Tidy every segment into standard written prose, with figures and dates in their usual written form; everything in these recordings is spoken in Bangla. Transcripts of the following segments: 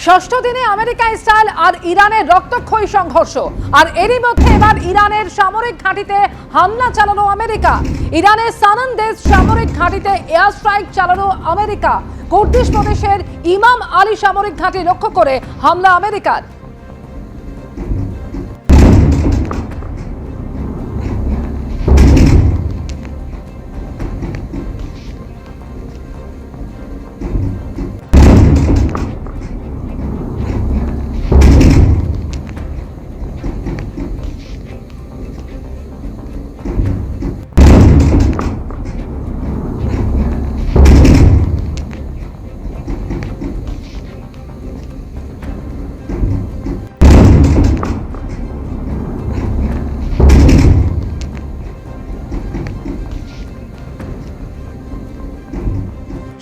ষষ্ঠ দিনে আমেরিকা ইসরায়েল আর ইরানের রক্তক্ষয়ী সংঘর্ষ। আর এরই মধ্যে এবার ইরানের সামরিক ঘাঁটিতে হামলা চালানো আমেরিকা। ইরানের সানান্দেজ সামরিক ঘাঁটিতে এয়ার স্ট্রাইক চালানো আমেরিকা। কুর্দিশ প্রদেশের ইমাম আলী সামরিক ঘাঁটি লক্ষ্য করে হামলা আমেরিকার।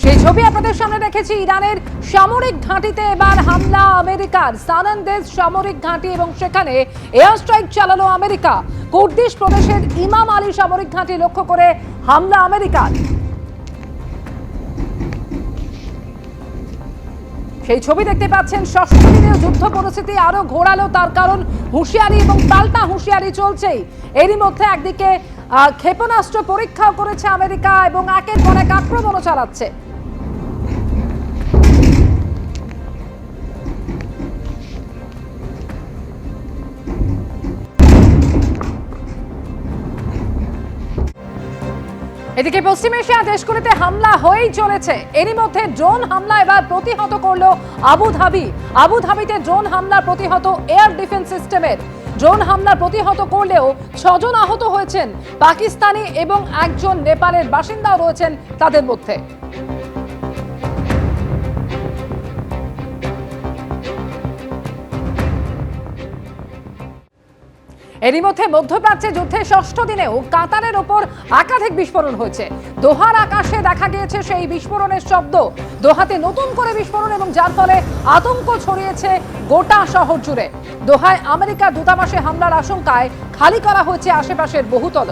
সেই ছবি আপনাদের সামনে রেখেছি। ইরানের সামরিক ঘাঁটিতে এবার হামলা আমেরিকার। সানান্দেজ সামরিক ঘাঁটি এবং সেখানে এয়ার স্ট্রাইক চালালো আমেরিকা। কুর্দিশ প্রদেশের ইমাম আলী সামরিক ঘাঁটি লক্ষ্য করে হামলা আমেরিকার। সেই ছবি দেখতে পাচ্ছেন। ষষ্ঠ দিনেও যুদ্ধ পরিস্থিতি আরো ঘোরালো, তার কারণ হুঁশিয়ারি এবং পাল্টা হুঁশিয়ারি চলছেই। এরই মধ্যে একদিকে ক্ষেপণাস্ত্র পরীক্ষাও করেছে আমেরিকা এবং একের পর এক আক্রমণও চালাচ্ছে। এদিকে পশ্চিম এশিয়া দেশগুলিতে হামলা হয়েই চলেছে। এরই মধ্যে ড্রোন হামলা এবার প্রতিহত করলো আবুধাবি। আবুধাবিতে ড্রোন হামলা প্রতিহত এয়ার ডিফেন্স সিস্টেমের। ড্রোন হামলা প্রতিহত করলেও 6 জন আহত হয়েছেন। পাকিস্তানি এবং একজন নেপালের বাসিন্দাও রয়েছেন তাদের মধ্যে। এরই মধ্যে মধ্যপ্রাচ্যে যুদ্ধের ষষ্ঠ দিনেও কাতারের ওপর একাধিক বিস্ফোরণ হয়েছে। দোহার আকাশে দেখা গিয়েছে সেই বিস্ফোরণের শব্দ। দোহাতে নতুন করে বিস্ফোরণ এবং যার ফলে আতঙ্ক ছড়িয়েছে গোটা শহর জুড়ে। দোহায় আমেরিকার দূতাবাসে হামলার আশঙ্কায় খালি করা হয়েছে আশেপাশের বহুতল।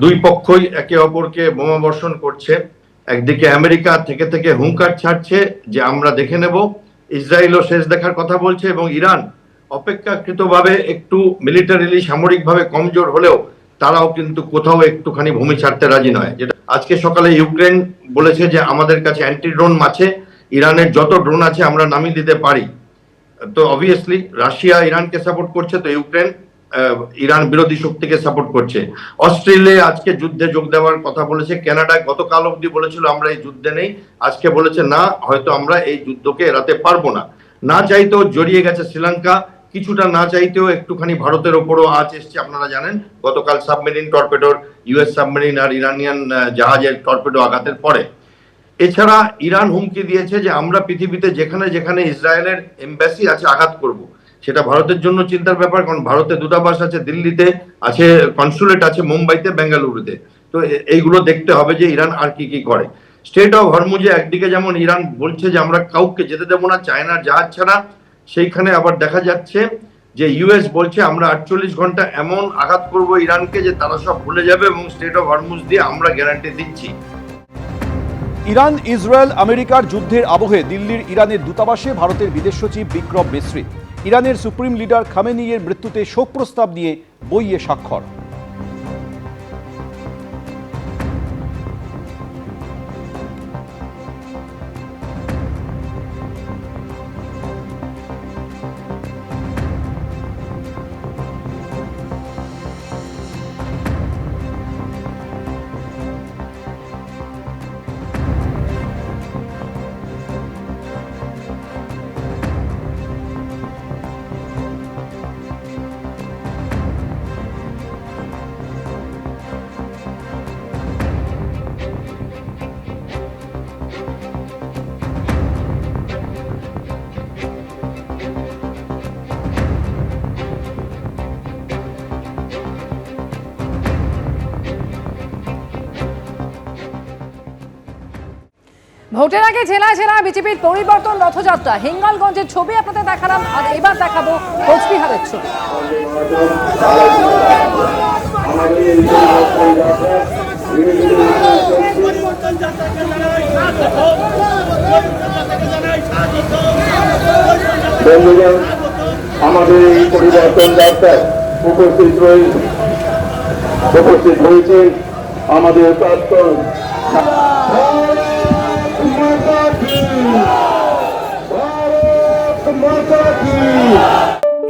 দুই পক্ষই একে অপরকে বোমা বর্ষণ করছে। একদিকে আমেরিকা থেকে থেকে হুঙ্কার ছাড়ছে যে আমরা দেখে নেব। ইসরায়েলও শেষ দেখার কথা বলছে এবং ইরান অপেক্ষাকৃতভাবে একটু মিলিটারিলি সামরিকভাবে কমজোর হলেও তারাও কিন্তু কোথাও একটুখানি ভূমি ছাড়তে রাজি নয়। যেটা আজকে সকালে ইউক্রেন বলেছে যে আমাদের কাছে অ্যান্টি ড্রোন আছে, ইরানের যত ড্রোন আছে আমরা নামিয়ে দিতে পারি। তো অবভিয়াসলি রাশিয়া ইরানকে সাপোর্ট করছে, তো ইউক্রেন ইরান বিরোধী শক্তিকে সাপোর্ট করছে। অস্ট্রেলিয়া আজকে যুদ্ধে যোগ দেওয়ার কথা বলেছে। কানাডা গতকাল অবধি বলেছিল আমরা এই যুদ্ধে নেই, আজকে বলেছে না, হয়তো আমরা এই যুদ্ধকে এড়াতে পারবো না। না চাইতেও জড়িয়ে গেছে শ্রীলঙ্কা, কিছুটা না চাইতেও একটুখানি ভারতের ওপরও আঁচ এসছে। আপনারা জানেন গতকাল সাবমেরিন টর্পেডোর, ইউএস সাবমেরিন আর ইরানিয়ান জাহাজের টর্পেডো আঘাতের পরে। এছাড়া ইরান হুমকি দিয়েছে যে আমরা পৃথিবীতে যেখানে যেখানে ইসরায়েলের এমবাসি আছে আঘাত করব। সেটা ভারতের জন্য চিন্তার ব্যাপার, কারণ ভারতের দূতাবাস আছে দিল্লিতে, আছে কনসুলেট আছে মুম্বাইতে, বেঙ্গালুরুতে। তো এইগুলো দেখতে হবে যে ইরান আর কি কি করে। স্টেট অফ হরমুজে একদিকে যেমন ইরান বলছে যে আমরা কাউকে যেতে দেবো না চায়নার জাহাজ ছাড়া, সেইখানে আবার দেখা যাচ্ছে যে ইউএস বলছে আমরা 48 ঘন্টা এমন আঘাত করব ইরানকে যে তারা সব ভুলে যাবে এবং স্টেট অফ হরমুজ দিয়ে আমরা গ্যারান্টি দিচ্ছি। ইরান ইসরায়েল আমেরিকার যুদ্ধের আবহে দিল্লির ইরানের দূতাবাসে ভারতের বিদেশ সচিব বিক্রম মিশ্রি। ইরানের সুপ্রিম লিডার খামেনির মৃত্যুতে শোক প্রস্তাব নিয়ে বইয়ে স্বাক্ষর। ভোটের আগে জেলায় জেলায় বিজেপির পরিবর্তন রথযাত্রা। হিঙ্গলগঞ্জের ছবি আপনাদের দেখালাম, আর এবার দেখাবো কোচবিহারের ছবি। বন্ধুগণ, আমাদের এই পরিবর্তন যাত্রায় উপস্থিত হয়েছেন আমাদের প্রাক্তন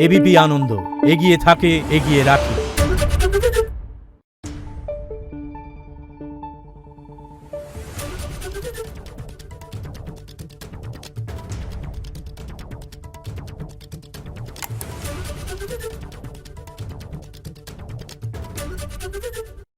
এবিপি আনন্দ, এগিয়ে থাকে, এগিয়ে রাখে।